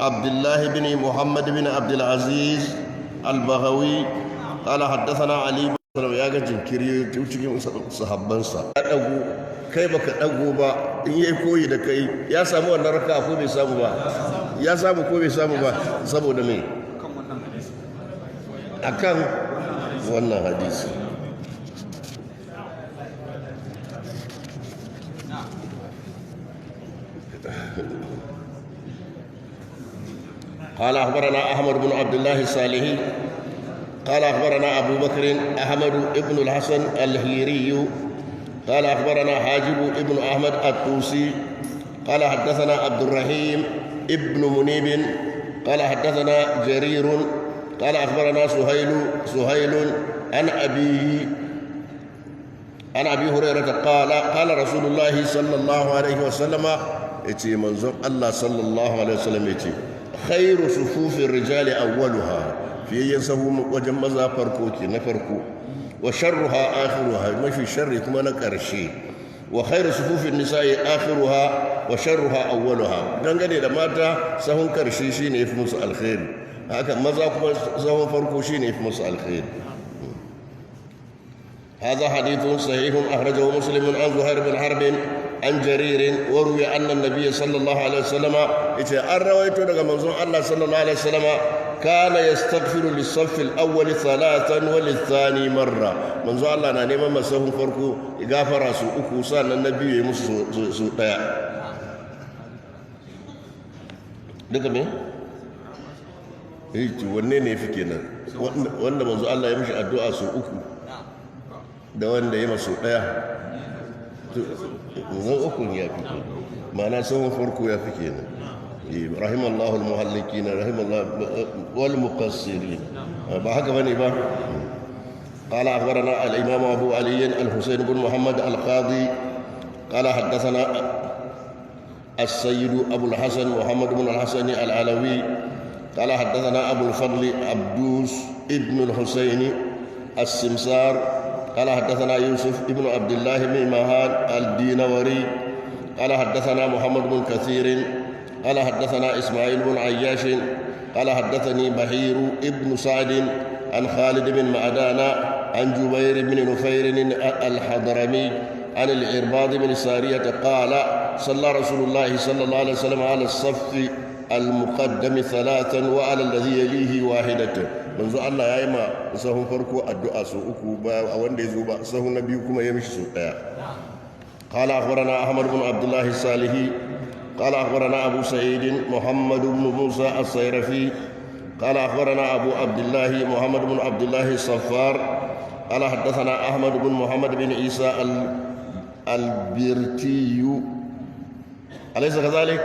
عبد الله بن محمد بن عبد العزيز البغوي قال حدثنا علي بن يا جنكري cikin sahabbansa ya dago kai baka dago ba in yayi koyi da kai ya samu wannan raka'a ko bai samu ba ya samu ko bai samu ba saboda me akan wannan hadisi قال أخبرنا أحمد بن عبد الله الصالحي قال أخبرنا أبو بكر أحمد بن الحسن الهيري قال أخبرنا حاجب بن أحمد الطوسي قال حدثنا عبد الرحيم ابن منيب قال حدثنا جرير قال أخبرنا سهيل عن أبي هريرة قال رسول الله صلى الله عليه وسلم يتي منظر الله صلى الله عليه وسلم يتي خير صفوف الرجال أولها في ينسبوا وجمزا فركوكي نفركو وشرها آخرها ما في شر كما نكرشي وخير صفوف النساء آخرها وشرها أولها دنگني da mata sahun karshe shine yafi musu alkhairi haka maza kuma sahun farko shine yafi musu alkhairi هذا حديث صحيح أخرجه مسلم عن زهير بن حرب عن جرير وروي أن النبي صلى الله عليه وسلم رويت لك منظور الله صلى الله عليه وسلم كان يستغفر للصف الأول ثلاثا وللثاني مرة منظور الله نعم مسهم فرقو غافر سوء سان النبي سوء daga me? wanne ne fi kenan wanda manzo Allah ya mishi addu'a su uku da wanda ya masu daya zan uku ya fi kenan ma'ana sahun farko ya fi kenan rahimallahu almuhallikin rahimallahu wal muqassirin ba haka bane ba قال أخبرنا الإمام أبو علي الحسين بن محمد القاضي قال حدثنا السيد أبو الحسن محمد بن الحسن العلوي قال حدثنا أبو الفضل عبدوس ابن الحسين السمسار قال حدثنا يوسف ابن عبد الله بن مهان الدينوري قال حدثنا محمد بن كثير قال حدثنا إسماعيل بن عياش قال حدثني بحير ابن سعد عن خالد بن معدان عن جبير بن نفير الحضرمي عن العرباض بن سارية قال صلى رسول الله صلى الله عليه وسلم على الصف المقدم ثلاثا وعلى الذي يليه واحدة منذ الله يا إما سهم فرقوا الدعاء سوءكو وان دي زوبا سهم نبيكم يمشي سوء قال أخبرنا أحمد بن عبد الله الصالحي قال أخبرنا أبو سعيد محمد بن موسى الصيرفي قال أخبرنا أبو عبد الله محمد بن عبد الله الصفار قال حدثنا أحمد بن محمد بن عيسى البرتي أليس كذلك؟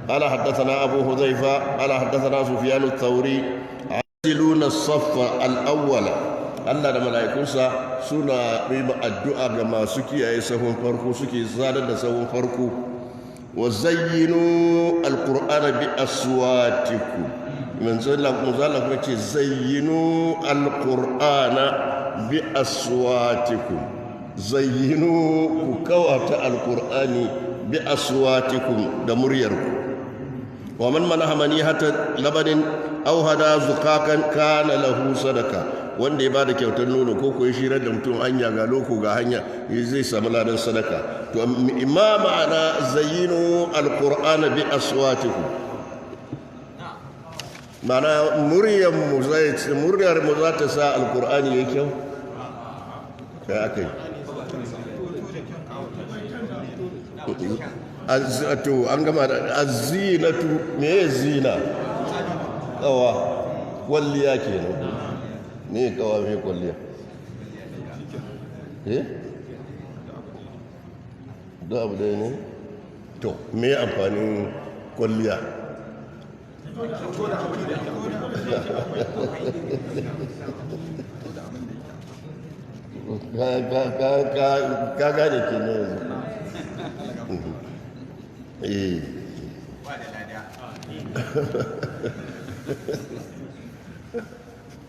قال حدثنا أبو حذيفة قال حدثنا سفيان الثوري يصلون الصف الأول الله da mala'ikunsa suna yi addu'a ga masu kiyaye sahun farko suke zadar da sahun farko wa zayyinu alqur'ana bi aswatikum manzo Allah kuma ce zayyinu alqur'ana bi aswatikum zayyinu ku kawata alqur'ani bi aswatikum da muryarku wa man manaha manihata labanin aw hada zuqaqan kana lahu sadaka wanda ya bada kyautar nono ko koyi shirar da mutum hanya ga loko ga hanya zai samu ladan sadaka to imma ma'ana zayyinu alqur'ana bi aswatikum mana muryar mu za ta sa alqur'ani yayi kyau kai akai to an gama da azinatu me zina kawa kwalliya kenan me kawa me kwalliya da abu da ne to me amfanin kwalliya ka gane kenan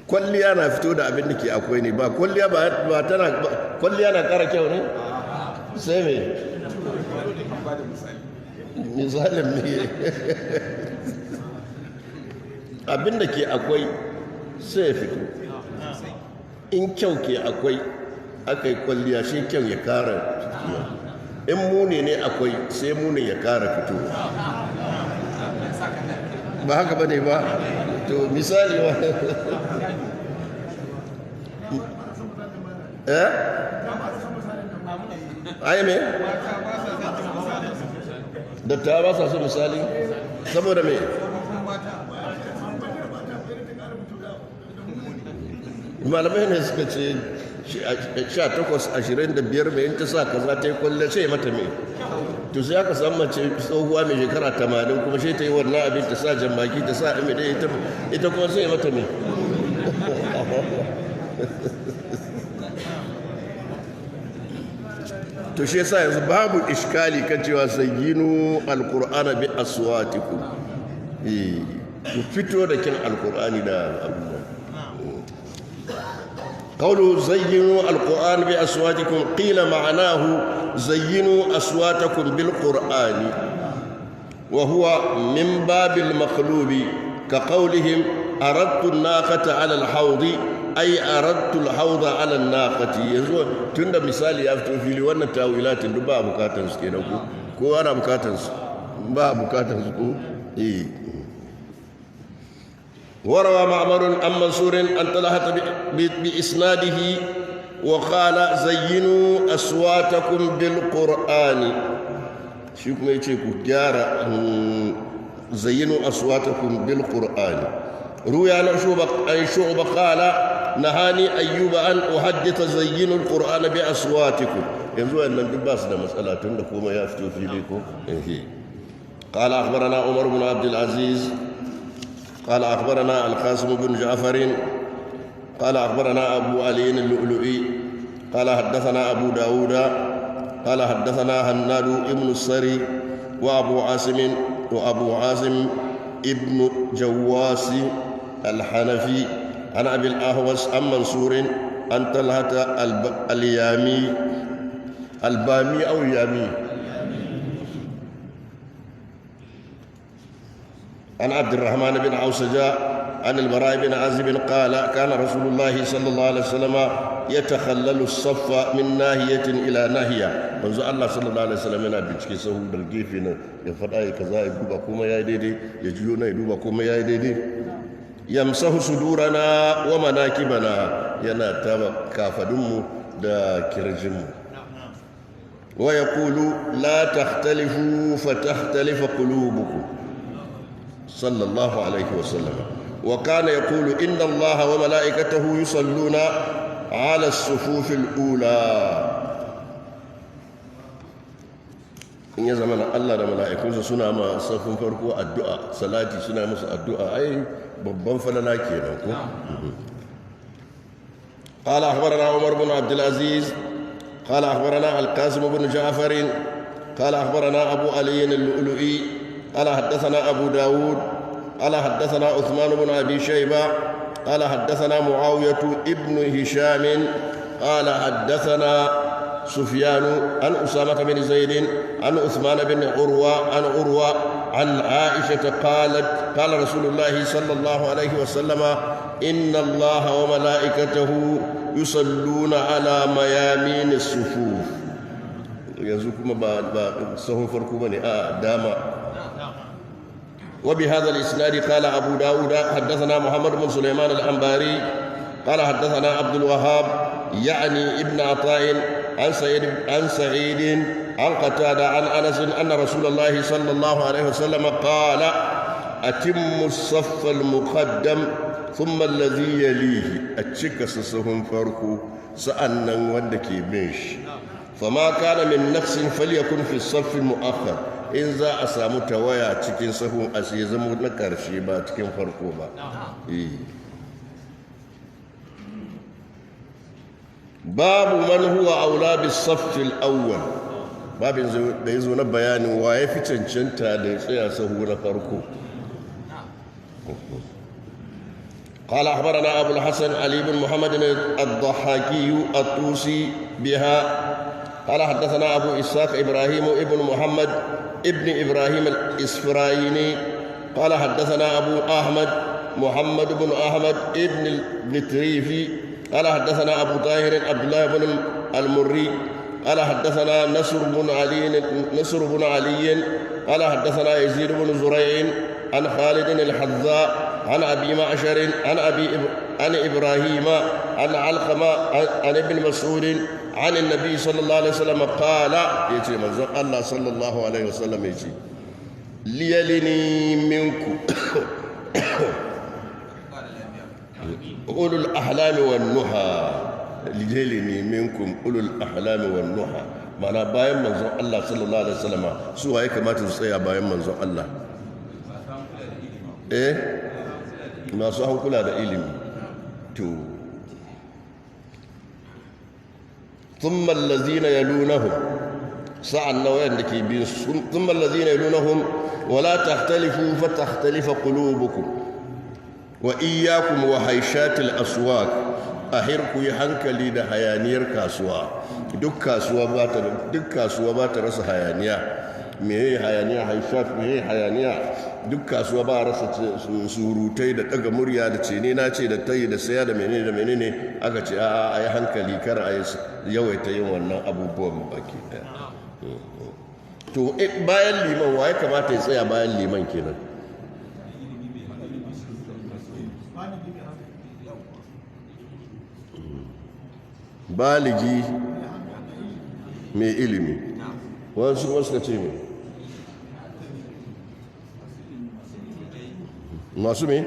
kwalliya na fito da abin da ke akwai ne ba kwalliya ba tana kwalliya na kara kyau ne sai me misalin ne abinda ke akwai sai ya fito in kyau ke akwai aka yi kwalliya shi kyau ya kara fitowa in muni ne akwai sai muni ya kara fitowa ba haka ba ne ba to misali wa ai me dattawa ba sa so misali saboda me malamai ne suka ce 18-25 mai ta sa kaza ta yi kwalle sai mata me to sai aka samu mace tsohuwa mai shekara 80 kuma sai ta yi wannan abin ta sa jambaki ta sa amide ita kuma sai mata me to shi yasa yanzu babu iskali kan cewa sayyinu alqur'ana bi aswatikum ku fito da kin alqur'ani da abubuwan qawlu zayyinu alqur'ana bi aswatikum qila ma'anahu zayyinu aswatakum bil qur'ani wa huwa min babil maqlubi ka qawlihim aradtu an-naqata 'ala al-hawdi ai aradtu al-hawda 'ala an-naqati yanzu tunda misali ya fito fili wannan tawilatin duk ba bukatun su kenan ko ana bukatun su ba bukatun su ko وروى معمر عن منصور عن طلحة بإسناده وقال زينوا أصواتكم بالقرآن شوف ما يجيكوا جارة زينوا أصواتكم بالقرآن روي عن شعبة قال نهاني أيوب أن أحدث زينوا القرآن بأصواتكم ينزو أن الدباس ده مسألة لكم يفتو في لكم قال أخبرنا عمر بن عبد العزيز قال أخبرنا القاسم بن جعفر قال أخبرنا أبو علي اللؤلؤي قال حدثنا أبو داود قال حدثنا هناد ابن السري وأبو عاصم ابن جواس الحنفي عن أبي الأهوس عن منصور عن طلحة اليامي البامي أو اليامي عن عبد الرحمن بن عوسجة عن البراء بن عازب قال كان رسول الله صلى الله عليه وسلم يتخلل الصف من ناهية إلى ناهية منذ الله صلى الله عليه وسلم yana bincike sahu da gefe na ya faɗa ya kaza ya duba kuma ya daidai ya jiyo na ya duba kuma ya daidai yamsahu sudurana wa manakibana yana taba kafadunmu da kirjinmu wa yaqulu la takhtalifu fatakhtalifa qulubukum صلى الله عليه وسلم وكان يقول إن الله وملائكته يصلون على الصفوف الأولى إن زمان الله وملائكته سنة ما صفون فرقوا الدعاء صلاة سنة مس الدعاء أي ببن فلنا كينا قال أخبرنا عمر بن عبد العزيز قال أخبرنا القاسم بن جعفر قال أخبرنا أبو علي اللؤلؤي قال حدثنا أبو داود قال حدثنا عثمان بن أبي شيبة قال حدثنا معاوية ابن هشام قال حدثنا سفيان عن أسامة بن زيد عن عثمان بن عروة عن عائشة قالت قال رسول الله صلى الله عليه وسلم إن الله وملائكته يصلون على ميامين الصفوف يزوكم سهم فركوبني داما وبهذا الإسناد قال أبو داود حدثنا محمد بن سليمان الأنباري قال حدثنا عبد الوهاب يعني ابن عطاء عن سعيد عن قتادة عن أنس أن رسول الله صلى الله عليه وسلم قال أتم الصف المقدم ثم الذي يليه أتشك سسهم فرقو سأنا ودكي بنش فما كان من نفس فليكن في الصف المؤخر in za a samu tawaya cikin sahun ashe zama na karshe ba cikin farko ba babu man huwa aula bis saffil awwal babin da yazo na bayanin waye fi cancanta da ya tsaya sahu na farko قال أخبرنا أبو الحسن علي بن محمد الضحاكي الطوسي بها قال حدثنا أبو إسحاق إبراهيم ابن محمد ابن إبراهيم الإسفرايني قال حدثنا أبو أحمد محمد بن أحمد ابن البتريفي قال حدثنا أبو طاهر عبد الله بن المري قال حدثنا نصر بن علي قال حدثنا يزيد بن زريع عن خالد الحذاء عن أبي معشر عن إبراهيم عن علقمة عن ابن مسعود عن النبي صلى الله عليه وسلم قال يجي منزل الله صلى الله عليه وسلم يجي ليلني منكم أولو الأحلام والنهى ليلني منكم أولو الأحلام والنهى معنى باين منزل الله صلى الله عليه وسلم سوى هيك ما تنسيها باين منزل الله masu hankula da ilimi to thumma allazina yalunahum sa'anna wayanda ke bin thumma allazina yalunahum wala tahtalifu fatakhtalifa qulubukum wa iyyakum wa hayshatil aswaq ahirku yi hankali da hayaniyar kasuwa duk kasuwa ba ta rasa hayaniya me hayaniya haishat me hayaniya duk kasuwa ba rasa surutai da daga murya da ce ne na ce da tayi da saya da menene aka ce a yi hankali kar a yawaita yin wannan abubuwan baki daya to bayan liman wa ya kamata ya tsaya bayan liman kenan baligi mai ilimi wasu ka ce mai masu me?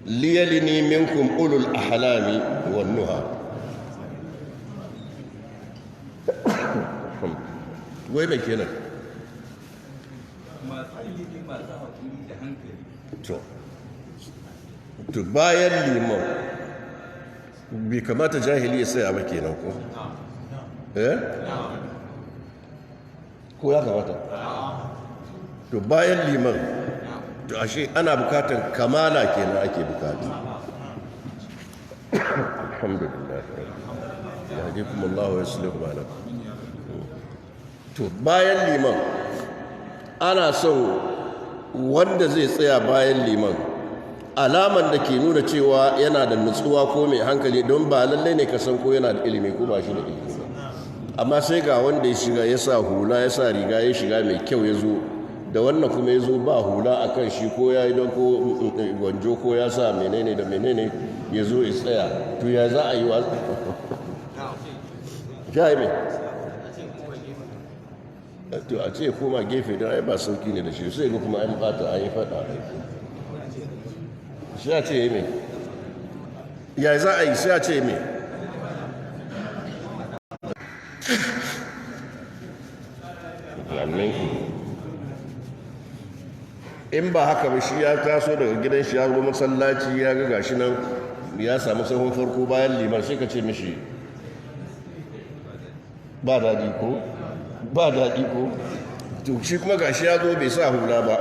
liyalini minkum ulul ahlami wan nuha wai mai kenan to bayan liman bai kamata jahili ya saya ba kenan ko ko ya kamata to bayan liman to ashe ana bukatan kamala kenan ake bukata alhamdulillah yahdikum Allah wa yuslihu balakum to bayan liman ana son wanda zai tsaya bayan liman alaman da ke nuna cewa yana da nutsuwa ko mai hankali don ba lallai ne ka san ko yana da ilimi ko ba shi da ilimi amma sai ga wanda ya shiga ya sa hula ya sa riga ya shiga mai kyau ya zo da wannan kuma ya zo ba hula a kan shi ko ya yi don ko gwanjo ko ya sa menene da menene ya zo ya tsaya to ya za a yi wa ya yi mai to a ce koma gefe don ai ba sauki ne da shi sai ga kuma an bata an yi fada shi a ce ya yi mai ya za a yi sai a ce mai in ba haka ba shi ya taso daga gidan shi ya zo masallaci ya ga gashi nan ya samu sahun farko bayan liman sai ka ce mishi ba daɗi ko to shi kuma gashi ya zo bai sa hula ba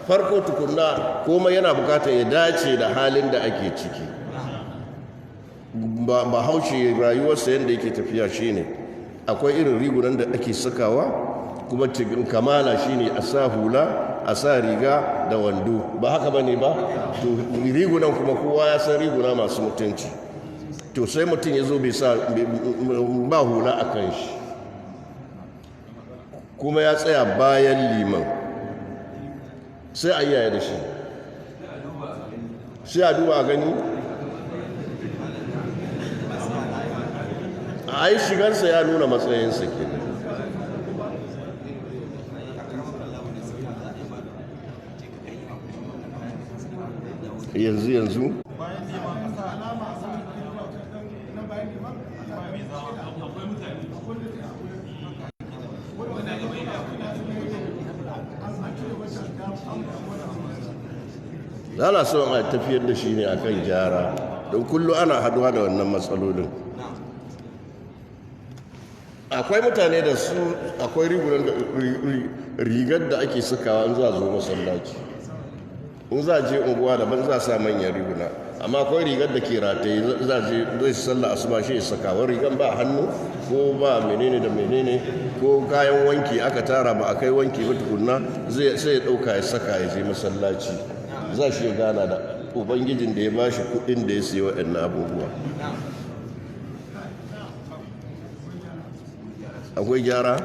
farko tukunna komai yana bukatar ya dace da halin da ake ciki ba haushe rayuwarsa yadda yake tafiya shine akwai irin rigunan da ake sakawa kuma cikin kamala shine a sa hula a sa riga da wando ba haka bane ba to rigunan kuma kowa ya san riguna masu mutunci to sai mutum ya zo bai sa ba hula a kan shi kuma ya tsaya bayan liman sai a yaya da shi sai a duba a gani a yi shigarsa ya nuna matsayinsa ke yanzu ana son a tafiyar da shi ne akan gyara don kullum ana haduwa da wannan matsalolin akwai mutane da su akwai rigar da ake sakawa in za a zo masallaci in za a je unguwa daban za a sa manyan riguna amma akwai rigar da ke rataye zai sallah asuba shi ya saka wani rigar ba hannu ko ba menene da menene ko kayan wanki aka tara ba a kai wanki ba tukunna sai ya ɗauka ya saka ya je masallaci za shi ya gana da ubangijin da ya ba shi kuɗin da ya sayi waɗannan abubuwa. Akwai gyara?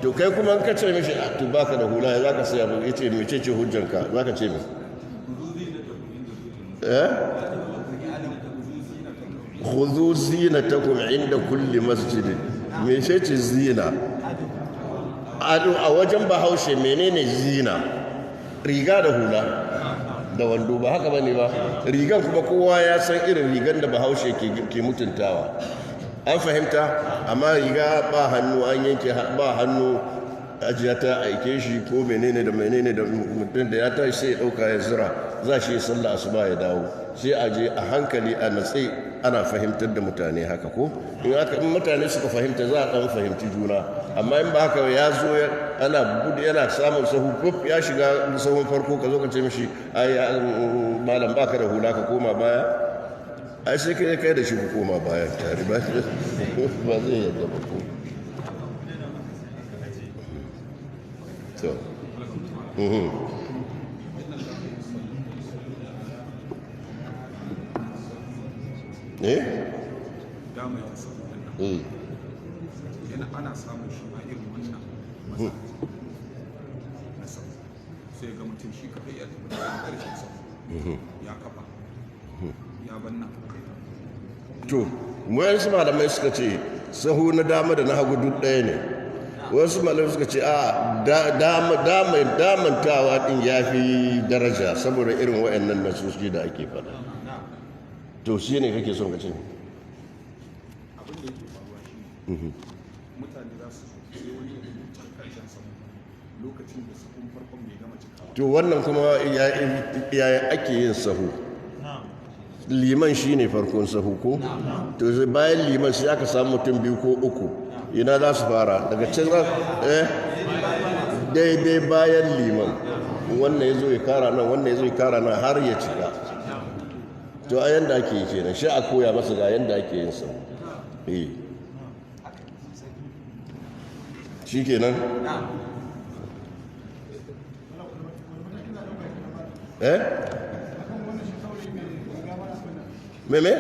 To kai kuma ka ce mishi to baka da hula za ka saya ba ya ce mece ce hujjanka za ka ce mai khudhu zinatakum inda kulli masjid mece ce zina a wajen bahaushe menene zina riga da hula da wando ba haka bane ba rigan kuma kowa ya san irin rigan da bahaushe ke mutuntawa an fahimta amma riga ba hannu an yanke ba hannu ajiya ta aike shi ko menene da mutum da ya tashi sai ya dauka ya zira za shi sallah asuba ya dawo sai a je a hankali a natsi ana fahimtar da mutane haka ko in mutane suka fahimta za a dan fahimci juna amma in ba haka ya zo yana samun sahu ya shiga sahun farko ka zo ka ce mishi ai malam baka da hula ka koma baya ai sai kai da shi ku koma baya tare ba zai yadda ba ko to yana ana samun shi ma irin wannan sai ga mutum shi kaɗai ya tafi da ƙarshen sa ya kafa ya banna to wayansu malamai suka ce sahu na dama da na hagu duk ɗaya ne wasu malamai suka ce a damantawa din ya fi daraja saboda irin wayannan nasoshi da ake faɗa to shi ne kake son ka ce abin da yake faruwa shi mutane za su sai wani ya rubuta ƙarshen sa lokacin da sahun farkon bai gama cikawa to wannan kuma yaya ake yin sahu liman shi ne farkon sahu ko to bayan liman sai aka samu mutum biyu ko uku ina za su fara daga can daidai bayan liman wannan ya zo ya kara nan wannan ya zo ya kara nan har ya cika to a yanda ake yi kenan shi a koya masa ga yanda ake yin sa shi kenan meme?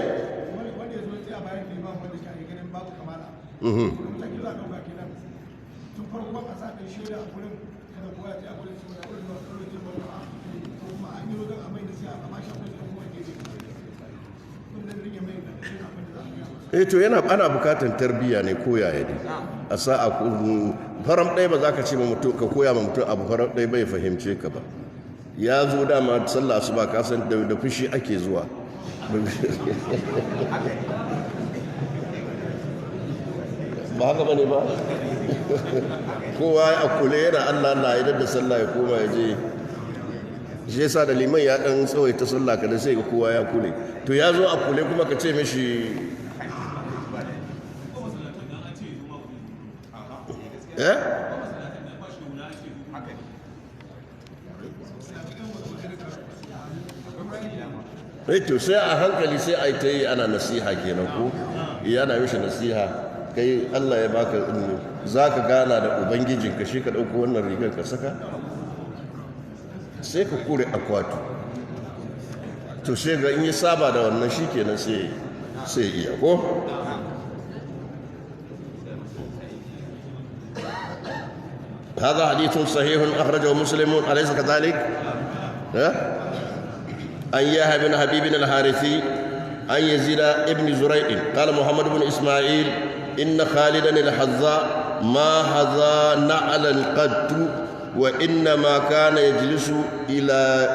to yana ana bukatan tarbiyya ne koya ya ne a sa'a faram ɗaya ba za ka ce ma mutum ka koya ma mutum abu faram ɗaya bai fahimce ka ba ya zo dama sallah su ba ka san da fushi ake zuwa ba haka bane ba kowa a kule yana Allah na idan da sallah ya koma ya je shi yasa da liman ya dan tsawaita sallah kada sai ga kowa ya kule to ya zo a kule kuma ka ce mishi to sai a hankali sai a yi ta yi ana nasiha kenan ko yana mishi nasiha kai Allah ya baka za ka gana da ubangijinka shi ka ɗauko wannan rigar ka saka sai ka kure akwatu to sai ga in yi saba da wannan shi kenan sai iya ko هذا حديث صحيح أخرجه مسلم أليس كذلك؟ أن يحيى بن حبيب الحارثي أن يزيد ابن زريع قال محمد بن إسماعيل إن خالدا الحذاء ما حذا نعلا قد وإنما كان يجلس إلى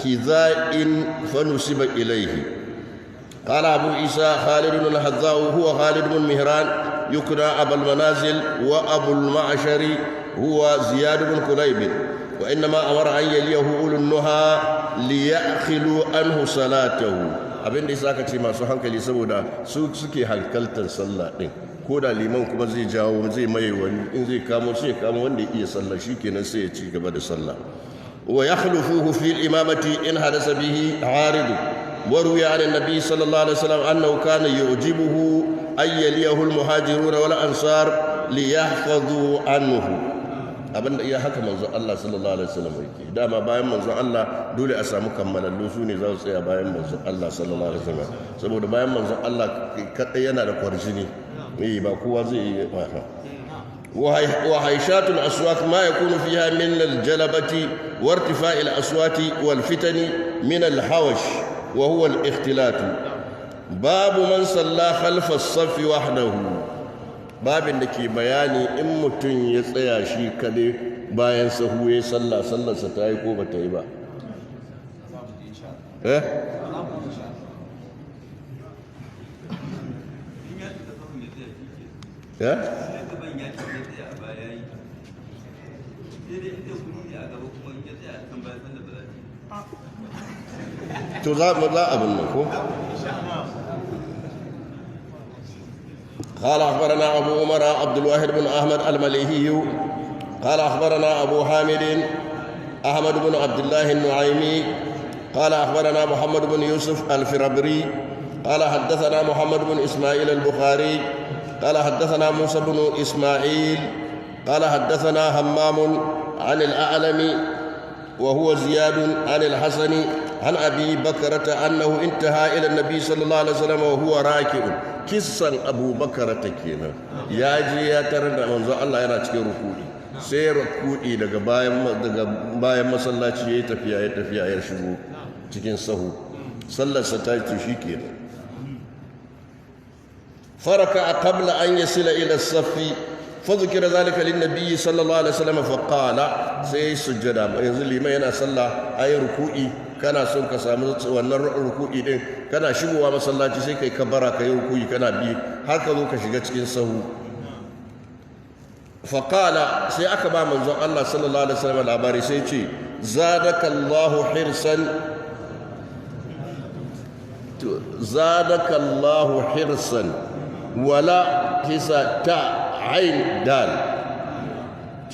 حذاء فنسب إليه قال أبو عيسى خالد الحذاء هو خالد بن مهران يكنى أبا المنازل وأبو المعشر هو زياد بن كليب وإنما أمر أن يليه أولو النهى ليأخلوا عنه صلاته abin da yasa ka ce masu hankali saboda su suke hankaltar sallah din ko da liman kuma zai jawo zai maye wani in zai kamo sai kamo wanda ya iya sallah shikenan sai ya ci gaba da sallah wa yakhlufuhu fi al-imamati in hadasa bihi harid وروي عن النبي صلى الله عليه وسلم أنه كان يعجبه أن يليه المهاجرون والأنصار ليحفظوا عنه. abin da iya haka manzo Allah sallallahu alaihi wasallam yake dama bayan manzo Allah dole a samu kammalallu su ne za su tsaya bayan manzo Allah sallallahu alaihi wasallam saboda bayan manzo Allah kadai yana da kwarjini ba kowa zai yi ba وهيشات الأصوات ما يكون فيها من الجلبة وارتفاع الأصوات والفتن من الحوش وهو الاختلاط. باب من صلى خلف الصف وحده. باب النكي بياني إمتن يسيا شي كده باين سهوه صلى ستايكو بتايبا to za abin nan ko قال أخبرنا أبو عمر عبد الواحد بن أحمد المليهي قال أخبرنا أبو حامد أحمد بن عبد الله النعيمي قال أخبرنا محمد بن يوسف الفربري قال حدثنا محمد بن إسماعيل البخاري قال حدثنا موسى بن إسماعيل قال حدثنا همام عن الأعلم وهو زياد عن الحسن عن أبي بكرة أنه انتهى إلى النبي صلى الله عليه وسلم وهو راكع. kissan Abu Bakarata kenan ya je ya tarar da manzo Allah yana cikin rukudi sai rukudi daga bayan masallaci yayi tafiya ya shigo cikin sahu sallar sa ta ci shikenan faraka qabla an yasila ila as-saffi فذكر ذلك للنبي صلى الله عليه وسلم فقال سي سجدا yanzu liman yana sallah ayi ruku'i kana son ka samu wannan ruku'i din kana shigowa masallaci sai kai kabara kai ruku'i kana bi har ka zo ka shiga cikin sahu faqala sai aka ba manzon Allah sallallahu alaihi wasallam labari sai ce zadakallahu hirsan wala hisa ta عين دال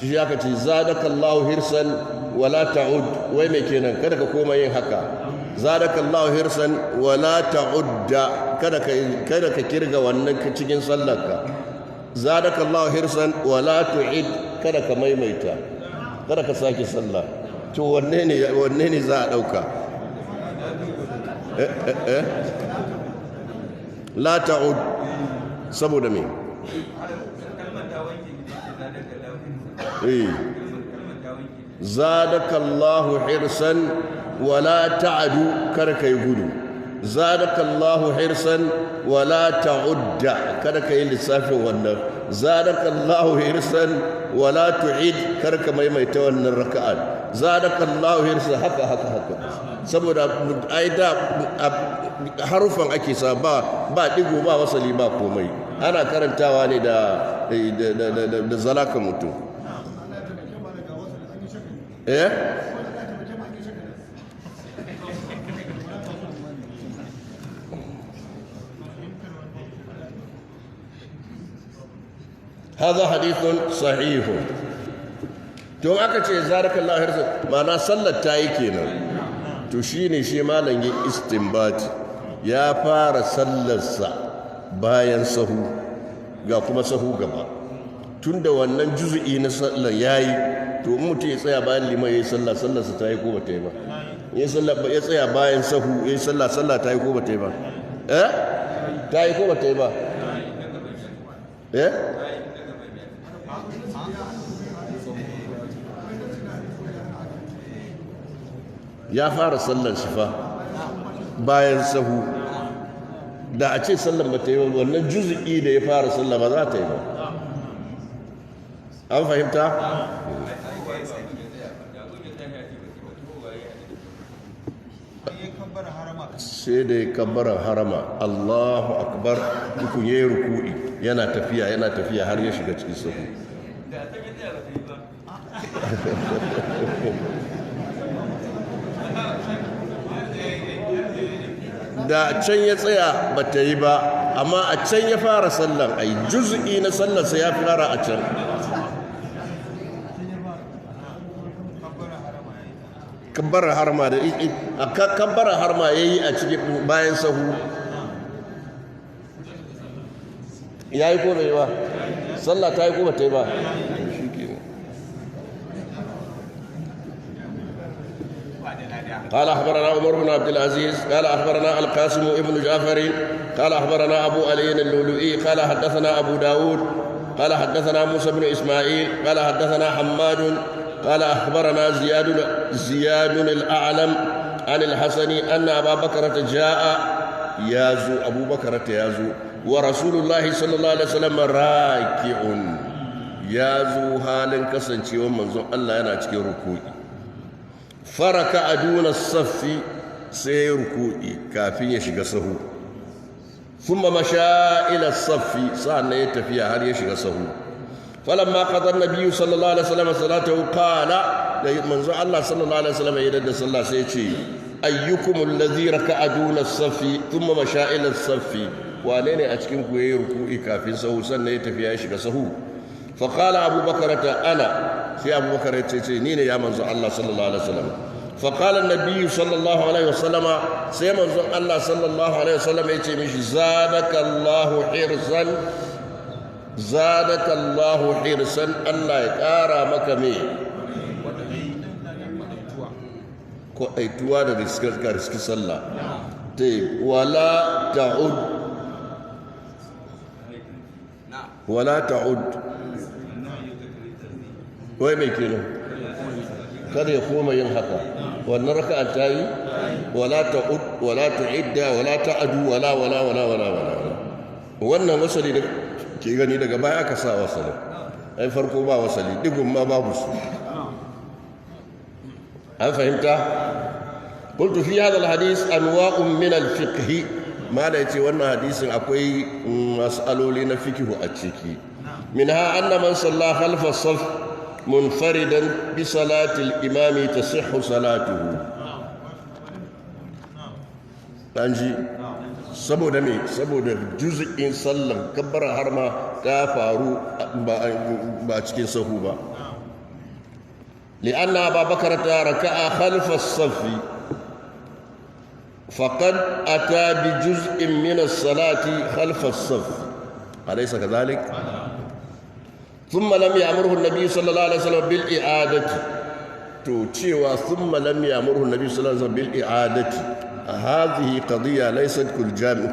تشياك زادك الله هرسا ولا تعد وين كينان كذا كوما ين هكا زادك الله هرسا ولا تعد كذا كيرغا wannan cikin sallarka زادك الله هرسا ولا تعد kada ka maimaita kada ka sake sallah to wanne ne za a dauka la ta'ud saboda me زادك الله حرصا ولا تعدوا كركي غدو زادك الله حرصا ولا تعد كركي لسافي wannan زادك الله حرصا ولا تعيد كرك maimaita wannan raka'at زادك الله حرصا haka saboda aida harufan ake sa ba digo ba wasali ba komai ana karantawa ne da zalaka mutum هذا حديث صحيح to aka ce zarakallahu hirsa ma'ana sallar ta yi kenan to shine shi malam yin istinbati ya fara sallarsa bayan sahu ga kuma sahu gaba tunda wannan juz'i na sallar yayi to mutum ya tsaya bayan liman yayi sallarsa ta yi ko ba ta yi ba ya tsaya bayan sahu yayi sallah ta yi ko ba ta yi ba ta yi ko ba ta yi ba ya fara sallar shi fa bayan sahu da a ce sallar ba ta yi wannan juz'i da ya fara sallar ba za ta yi ba an fahimta? sai da ya kabbara harama Allahu akbar dukun ya yi ruku'i yana tafiya har ya shiga cikin sahu da can ya tsaya ba ta yi ba amma a can ya fara sallan ai juz'i na sallarsa ya fara a can kabbara harma da kabbara harma yayi a cikin bayan sahu yayi ko bai ba sallah ta yi ko ba ta yi ba قال أخبرنا عمر بن عبد العزيز قال أخبرنا القاسم ابن جعفر قال أخبرنا أبو علي اللؤلؤي قال حدثنا أبو داود قال حدثنا موسى بن إسماعيل قال حدثنا حماد قال أخبرنا زياد الأعلم عن الحسن أن أبا بكرة جاء يازو أبو بكرة يازو ورسول الله صلى الله عليه وسلم راكع يازو حالا كسنشي ومنزو الله يناتكي ركوعي فركع دون الصف سيركوعي كافي يشغى سهو ثم مشى إلى الصف صار يتفيا هل يشغى سهو فلما قضى النبي صلى الله عليه وسلم صلاته قال منزو الله صلى الله عليه وسلم يدد صلى الله عليه وسلم أيكم الذي ركع دون الصف ثم مشى إلى الصف وانين أتكنكو يركوعي كافي سهو سنة يتفيا يشغى سهو فقال أبو بكرة أنا في أبو بكر نين يا منزو الله صلى الله عليه وسلم فقال النبي صلى الله عليه وسلم سي منزو الله صلى الله عليه وسلم يتمش زادك الله حرصا زادك الله حرصا الله يقارى مكمي كأيتوا دا رزق صلى ولا تعد ولا تعد wai mai kenan kada ya koma yin haka wannan raka'an ta yi wala ta'ud wala tu'idda wala ta'adu wala wannan wasali da ke gani daga baya aka sa wasali ai farko ba wasali digun ma babu su an fahimta قلت في هذا الحديث انواع من الفقه ما da yace wannan hadisin akwai mas'aloli na fiqh a ciki minha anna man salla khalfa as-saff منفردا بصلاة الإمام تصح صلاته أنجي saboda me saboda juz'in sallan kabbara har ma ta faru ba cikin sahu ba li'anna abubakar ta raka'a khalfa as-saff faqad ata bi juz'in min as-salati khalfa as-saff alaysa kadhalik ثم لم يأمره النبي صلى الله عليه وسلم بالإعادة توتشيوا ثم لم يأمره النبي صلى الله عليه وسلم بالإعادة هذه قضية ليست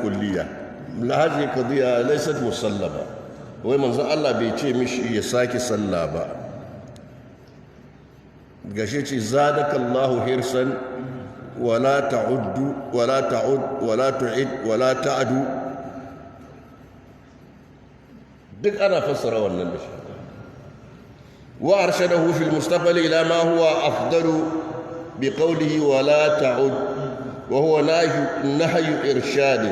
كلية هذه قضية ليست مسلمة ومن الله بيتي مش يساكي صلابا قشيتي زادك الله حرصا ولا تعد ولا تعد ولا تعد ولا تعد duk ana fassara wannan da shi wa arshadahu fil mustaqbal ila ma huwa afdalu bi qawlihi wa la ta'ud wa huwa nahyu irshad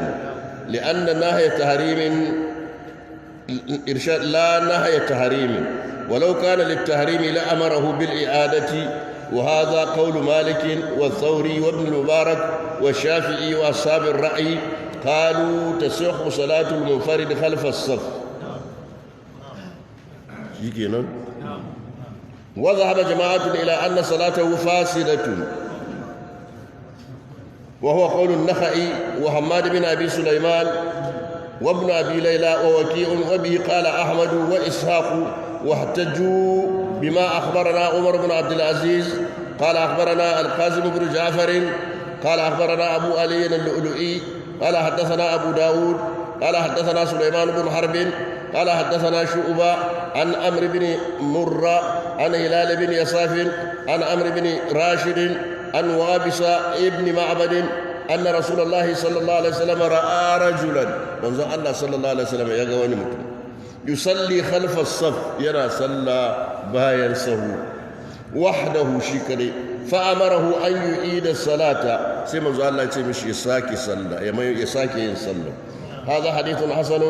li'anna nahya tahrim irshad la nahya tahrim ولو كان للتحريم لأمره بالإعادة وهذا قول مالك والثوري وابن المبارك والشافعي وأصحاب الرأي قالوا تصح صلاة المنفرد خلف الصف وذهب جماعة إلى أن صلاته فاسدة وهو قول النخعي وحماد بن أبي سليمان وابن أبي ليلى ووكيع وبه قال أحمد وإسحاق واحتجوا بما أخبرنا عمر بن عبد العزيز قال أخبرنا القاسم بن جعفر قال أخبرنا أبو علي اللؤلؤي قال حدثنا أبو داود قال حدثنا سليمان بن حرب قال حدثنا شعبة عن عمرو بن مرة عن هلال بن يصاف عن عمرو بن راشد عن وابس ابن معبد أن رسول الله صلى الله عليه وسلم رأى رجلا منذ الله صلى الله عليه وسلم يقواني متن يصلي خلف الصف يرى صلى باين سهو وحده شكري فأمره أن يعيد الصلاة سيما الله يتمشي يساكي صلى يساكي يصلى هذا حديث حسن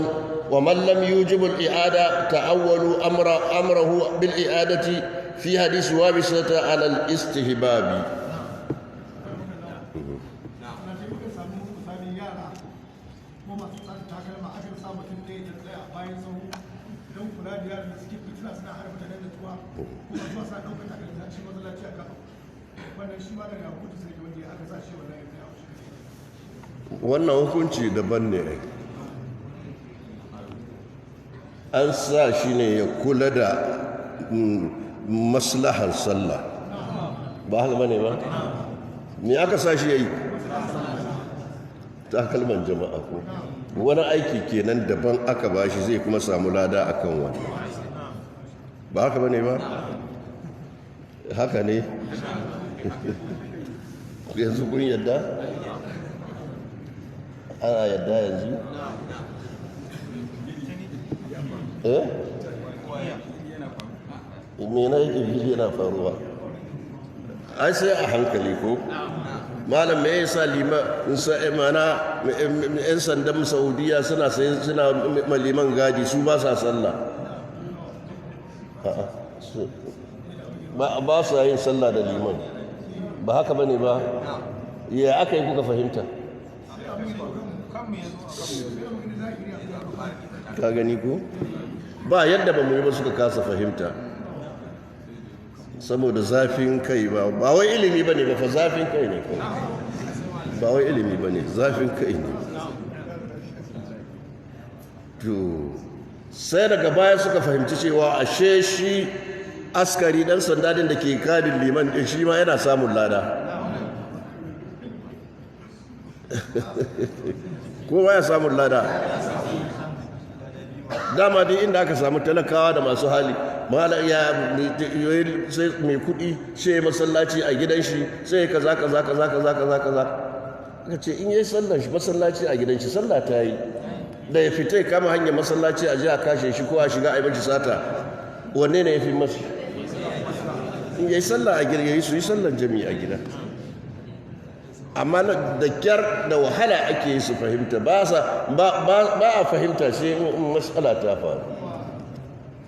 ومن لم يوجب الإعادة تأولوا أمره بالإعادة في حديث وابسة على الاستهباب wannan hukunci daban ne. An sa shi ne ya kula da maslahar sallah, ba haka bane ba? Me aka sa shi yayi? Takalman jama'a ko wani aiki kenan daban aka bashi, zai kuma samu lada akan wani, ba haka bane ba? Haka ne. Yanzu kun yadda? Ana yadda yanzu? Me na yake fili yana faruwa? Ai sai a hankali ko? Malam me yasa mana yan sandan Saudiya suna liman gadi, su ba sa sallah? Ba su yin sallah da liman, ba haka bane ba? Ya aka yi kuka fahimta? Ka gani ko? Ba yadda ba mu yi ba suka kasa fahimta, saboda zafin kai. Ba wai ilimi ba ne ba fa, zafin kai ne. Ba wai ilimi ba ne, zafin kai ne. To sai daga baya suka fahimci cewa ashe shi askari dan sanda din da ke kadin liman din shi ma yana samun lada. Kowa ya samun lada. Dama dai inda aka samu talakawa da masu hali, sai mai kuɗi sai masallaci a gidan shi, sai kaza aka ce in yi sallar shi masallaci a gidan shi, sallah ta yi. Da ya fita kama hanyar masallaci a ji a kashe shi ko a shiga a yi mace sata, wanne ne ya fi masu? In yi sallah a gida, yi su yi sallar jami'i a gida. Amma da kyar da wahala ake yi su fahimta, ba a fahimta sai matsala ta faru.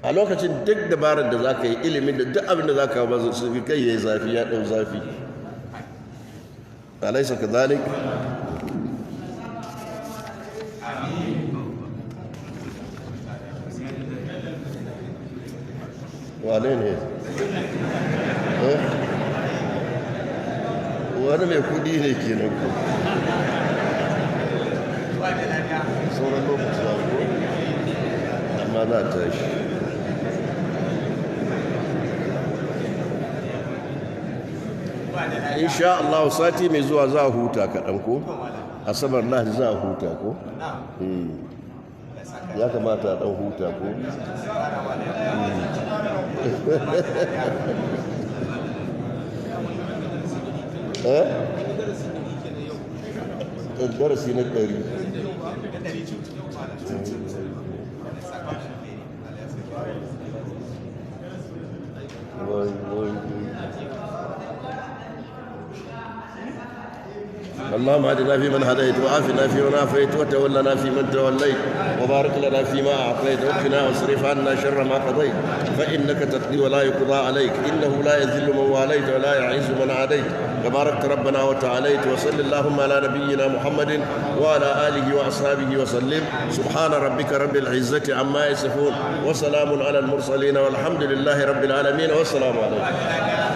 A lokacin duk dabarar da za ka yi, ilimin da duk abin da za ka ba su kai ya yi zafi, ya ɗau zafi. Alaisa ka zalik? Wane ne? Wani mai kudi ne ke nan ku. Sauran lokaci za ku, amma za a tashi. Insha Allah sati mai zuwa za a huta kaɗan ko? Asabar Lahadi za a huta ko? Ya kamata a ɗan huta ko? Darasi na 100. اللهم اهدنا فيمن هديت وعافنا فيمن عافيت وتولنا فيمن توليت وبارك لنا فيما اعطيت وقنا واصرف عنا شر ما قضيت فانك تقضي ولا يقضى عليك انه لا يذل من واليت ولا يعز من عاديت تباركت ربنا وتعاليت وصل اللهم على نبينا محمد وعلى اله واصحابه وسلم سبحان ربك رب العزه عما يصفون وسلام على المرسلين والحمد لله رب العالمين والسلام عليكم.